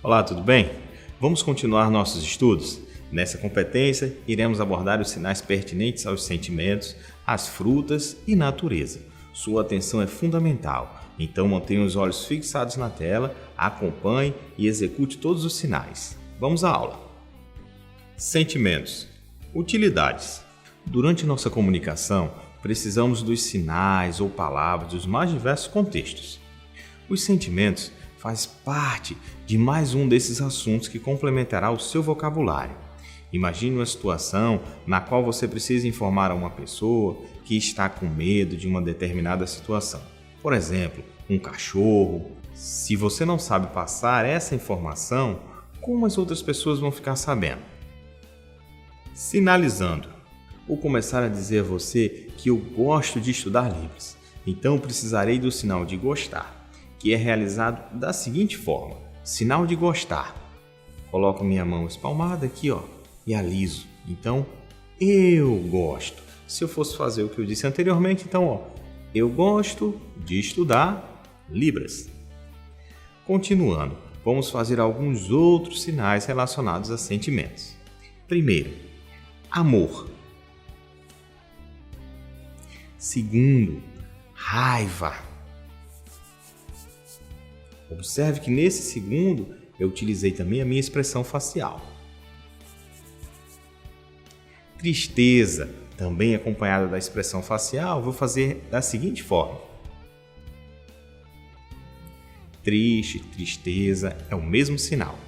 Olá, tudo bem? Vamos continuar nossos estudos? Nessa competência, iremos abordar os sinais pertinentes aos sentimentos, às frutas e natureza. Sua atenção é fundamental, então mantenha os olhos fixados na tela, acompanhe e execute todos os sinais. Vamos à aula. Sentimentos. Utilidades. Durante nossa comunicação, precisamos dos sinais ou palavras dos mais diversos contextos. Os sentimentos faz parte de mais um desses assuntos que complementará o seu vocabulário. Imagine uma situação na qual você precisa informar a uma pessoa que está com medo de uma determinada situação. Por exemplo, um cachorro. Se você não sabe passar essa informação, como as outras pessoas vão ficar sabendo? Sinalizando. Vou começar a dizer a você que eu gosto de estudar Libras, então precisarei do sinal de gostar, que é realizado da seguinte forma: sinal de gostar. Coloco minha mão espalmada aqui, e aliso. Então, eu gosto. Se eu fosse fazer o que eu disse anteriormente, então, eu gosto de estudar Libras. Continuando, vamos fazer alguns outros sinais relacionados a sentimentos. Primeiro, amor. Segundo, raiva. Observe que nesse segundo eu utilizei também a minha expressão facial. Tristeza, também acompanhada da expressão facial, vou fazer da seguinte forma. Triste, tristeza é o mesmo sinal.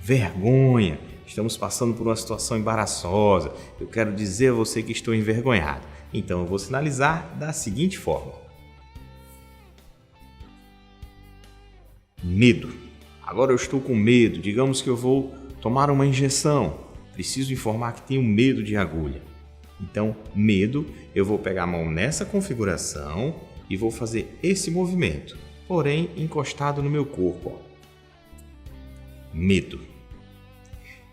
Vergonha, estamos passando por uma situação embaraçosa, eu quero dizer a você que estou envergonhado. Então eu vou sinalizar da seguinte forma. Medo. Agora eu estou com medo, digamos que eu vou tomar uma injeção. Preciso informar que tenho medo de agulha. Então, medo, eu vou pegar a mão nessa configuração e vou fazer esse movimento, porém encostado no meu corpo. Medo.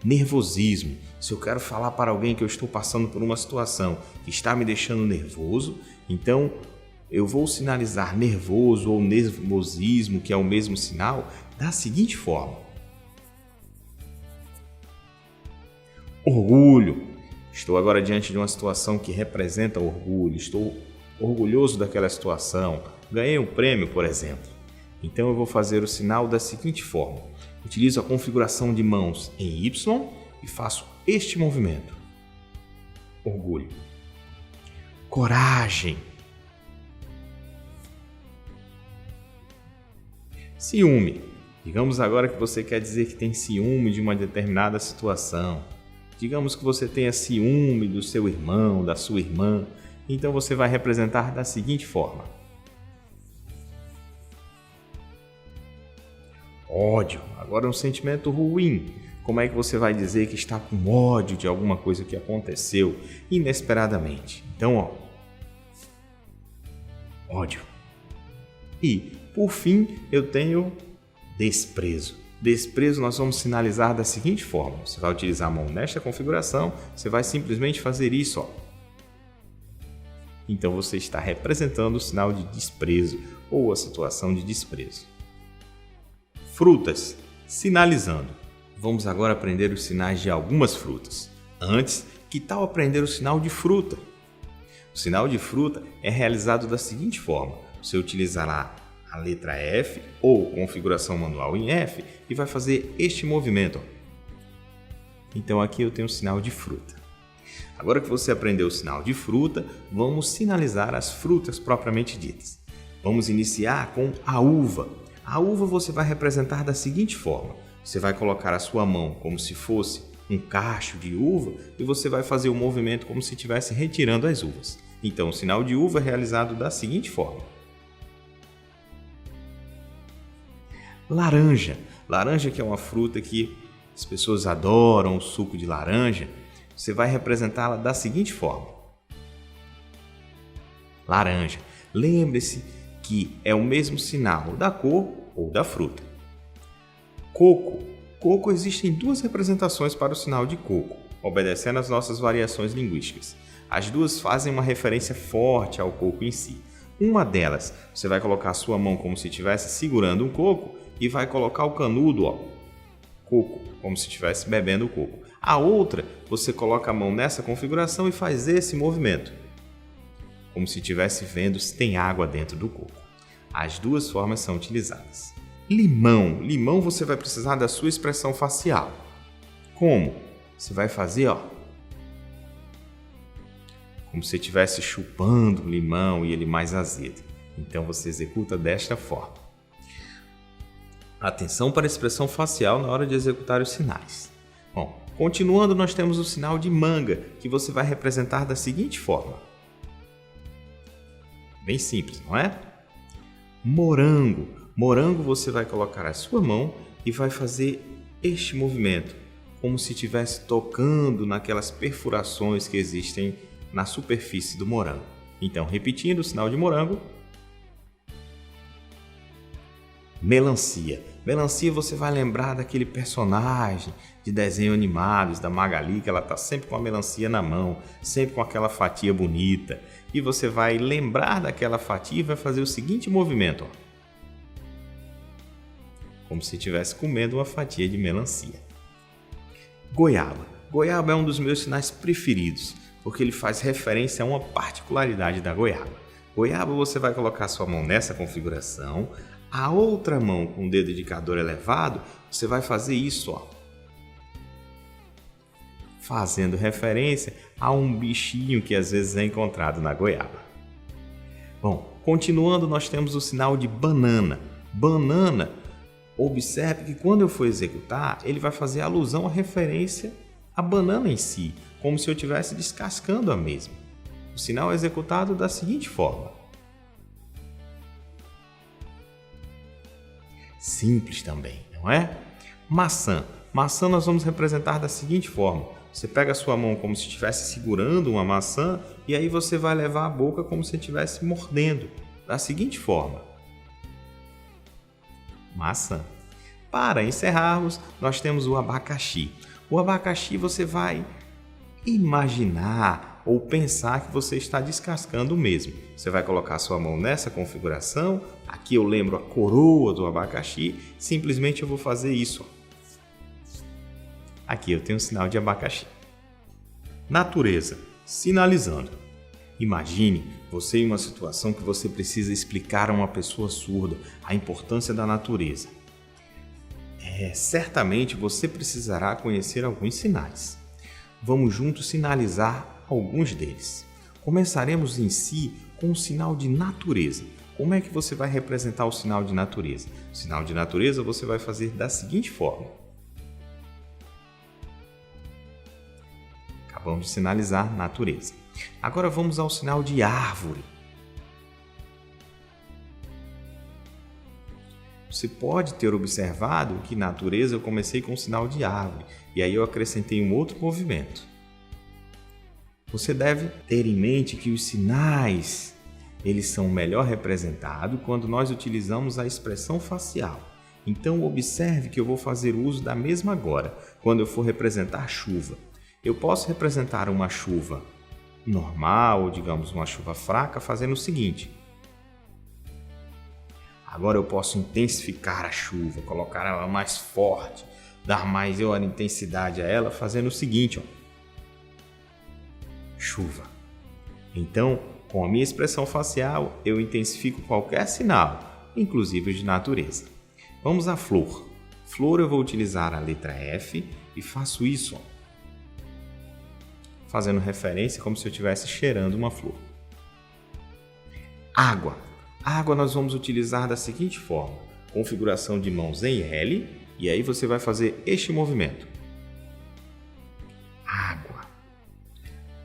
Nervosismo. Se eu quero falar para alguém que eu estou passando por uma situação que está me deixando nervoso, então eu vou sinalizar nervoso ou nervosismo, que é o mesmo sinal, da seguinte forma. Orgulho. Estou agora diante de uma situação que representa orgulho. Estou orgulhoso daquela situação. Ganhei um prêmio, por exemplo. Então eu vou fazer o sinal da seguinte forma. Utilizo a configuração de mãos em Y e faço este movimento. Orgulho. Coragem. Ciúme. Digamos agora que você quer dizer que tem ciúme de uma determinada situação. Digamos que você tenha ciúme do seu irmão, da sua irmã. Então você vai representar da seguinte forma. Ódio. Agora é um sentimento ruim. Como é que você vai dizer que está com ódio de alguma coisa que aconteceu inesperadamente? Então, ódio. E, por fim, eu tenho desprezo. Desprezo nós vamos sinalizar da seguinte forma. Você vai utilizar a mão nesta configuração, você vai simplesmente fazer isso. Então você está representando o sinal de desprezo ou a situação de desprezo. Frutas, sinalizando. Vamos agora aprender os sinais de algumas frutas. Antes, que tal aprender o sinal de fruta? O sinal de fruta é realizado da seguinte forma. Você utilizará a letra F ou configuração manual em F e vai fazer este movimento. Então aqui eu tenho o sinal de fruta. Agora que você aprendeu o sinal de fruta, vamos sinalizar as frutas propriamente ditas. Vamos iniciar com a uva. A uva você vai representar da seguinte forma. Você vai colocar a sua mão como se fosse um cacho de uva e você vai fazer o movimento como se estivesse retirando as uvas. Então o sinal de uva é realizado da seguinte forma. Laranja. Laranja, que é uma fruta que as pessoas adoram, o suco de laranja. Você vai representá-la da seguinte forma. Laranja. Lembre-se que é o mesmo sinal da cor ou da fruta. Coco. Coco, existem duas representações para o sinal de coco, obedecendo às nossas variações linguísticas. As duas fazem uma referência forte ao coco em si. Uma delas, você vai colocar a sua mão como se estivesse segurando um coco e vai colocar o canudo, coco, como se estivesse bebendo o coco. A outra, você coloca a mão nessa configuração e faz esse movimento, como se estivesse vendo se tem água dentro do coco. As duas formas são utilizadas. Limão. Limão, você vai precisar da sua expressão facial. Como? Você vai fazer, como se estivesse chupando o limão e ele mais azedo. Então você executa desta forma. Atenção para a expressão facial na hora de executar os sinais. Bom, continuando, nós temos o sinal de manga, que você vai representar da seguinte forma. Bem simples, não é? Morango. Morango, você vai colocar a sua mão e vai fazer este movimento, como se estivesse tocando naquelas perfurações que existem na superfície do morango. Então, repetindo o sinal de morango. Melancia. Melancia, você vai lembrar daquele personagem de desenho animados da Magali, que ela está sempre com a melancia na mão, sempre com aquela fatia bonita. E você vai lembrar daquela fatia e vai fazer o seguinte movimento, como se estivesse comendo uma fatia de melancia. Goiaba. Goiaba é um dos meus sinais preferidos, porque ele faz referência a uma particularidade da goiaba. Goiaba, você vai colocar sua mão nessa configuração, a outra mão com o dedo indicador elevado, você vai fazer isso, fazendo referência a um bichinho que às vezes é encontrado na goiaba. Bom, continuando, nós temos o sinal de banana. Banana, observe que quando eu for executar, ele vai fazer alusão à referência à banana em si, como se eu estivesse descascando a mesma. O sinal é executado da seguinte forma. Simples também, não é? Maçã. Maçã nós vamos representar da seguinte forma. Você pega a sua mão como se estivesse segurando uma maçã e aí você vai levar a boca como se estivesse mordendo. Da seguinte forma. Maçã. Para encerrarmos, nós temos o abacaxi. O abacaxi você vai imaginar ou pensar que você está descascando o mesmo. Você vai colocar a sua mão nessa configuração. Aqui eu lembro a coroa do abacaxi. Simplesmente eu vou fazer isso. Aqui eu tenho um sinal de abacaxi. Natureza, sinalizando. Imagine você em uma situação que você precisa explicar a uma pessoa surda a importância da natureza. Certamente você precisará conhecer alguns sinais. Vamos juntos sinalizar alguns deles. Começaremos em si com o sinal de natureza. Como é que você vai representar o sinal de natureza? O sinal de natureza você vai fazer da seguinte forma. Acabamos de sinalizar natureza. Agora vamos ao sinal de árvore. Você pode ter observado que natureza eu comecei com o sinal de árvore e aí eu acrescentei um outro movimento. Você deve ter em mente que os sinais eles são melhor representados quando nós utilizamos a expressão facial. Então observe que eu vou fazer uso da mesma agora, quando eu for representar chuva. Eu posso representar uma chuva normal, ou digamos uma chuva fraca, fazendo o seguinte. Agora eu posso intensificar a chuva, colocar ela mais forte, dar maior intensidade a ela, fazendo o seguinte. Chuva. Então, com a minha expressão facial, eu intensifico qualquer sinal, inclusive o de natureza. Vamos à flor. Flor eu vou utilizar a letra F e faço isso, fazendo referência como se eu estivesse cheirando uma flor. Água. Água nós vamos utilizar da seguinte forma. Configuração de mãos em L e aí você vai fazer este movimento. Água.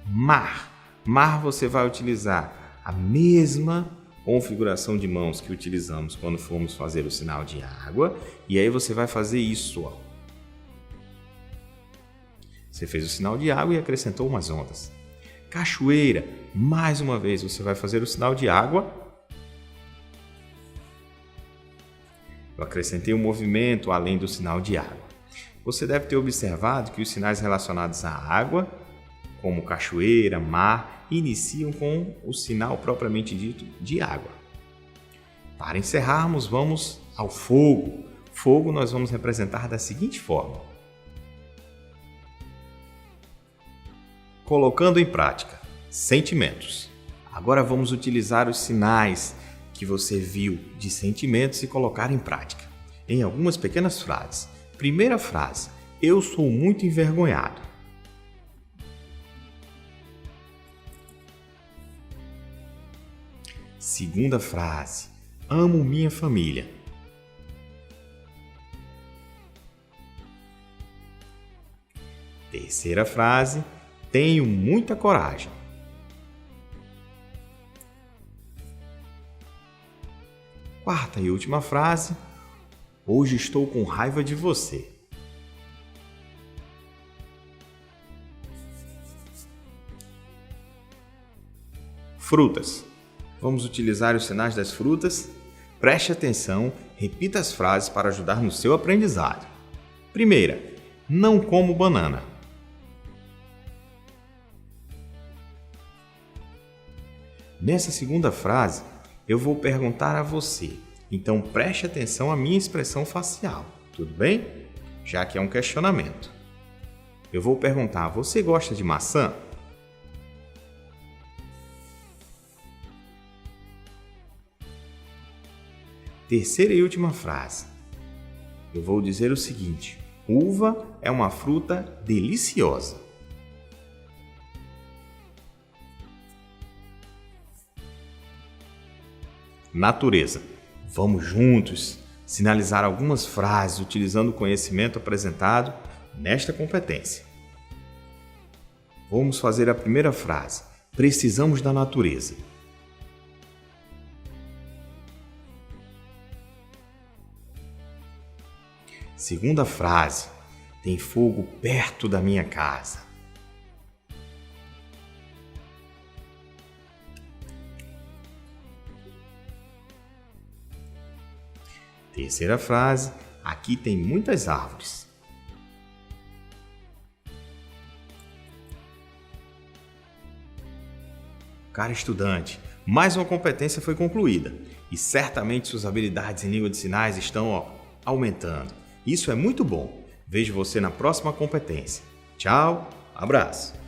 Mar. Mar você vai utilizar a mesma configuração de mãos que utilizamos quando formos fazer o sinal de água, e aí você vai fazer isso, ó. Você fez o sinal de água e acrescentou umas ondas. Cachoeira, mais uma vez você vai fazer o sinal de água. Eu acrescentei um movimento além do sinal de água. Você deve ter observado que os sinais relacionados à água, como cachoeira, mar, iniciam com o sinal propriamente dito de água. Para encerrarmos, vamos ao fogo. Fogo nós vamos representar da seguinte forma. Colocando em prática, sentimentos. Agora vamos utilizar os sinais que você viu de sentimentos e colocar em prática, em algumas pequenas frases. Primeira frase, eu sou muito envergonhado. Segunda frase, amo minha família. Terceira frase, tenho muita coragem. Quarta e última frase, hoje estou com raiva de você. Frutas. Vamos utilizar os sinais das frutas? Preste atenção, repita as frases para ajudar no seu aprendizado. Primeira, não como banana. Nessa segunda frase, eu vou perguntar a você, então preste atenção à minha expressão facial, tudo bem? Já que é um questionamento. Eu vou perguntar, você gosta de maçã? Terceira e última frase. Eu vou dizer o seguinte, uva é uma fruta deliciosa. Natureza. Vamos juntos sinalizar algumas frases utilizando o conhecimento apresentado nesta competência. Vamos fazer a primeira frase. Precisamos da natureza. Segunda frase. Tem fogo perto da minha casa. Terceira frase, aqui tem muitas árvores. Cara estudante, mais uma competência foi concluída e certamente suas habilidades em língua de sinais estão aumentando. Isso é muito bom. Vejo você na próxima competência. Tchau, abraço!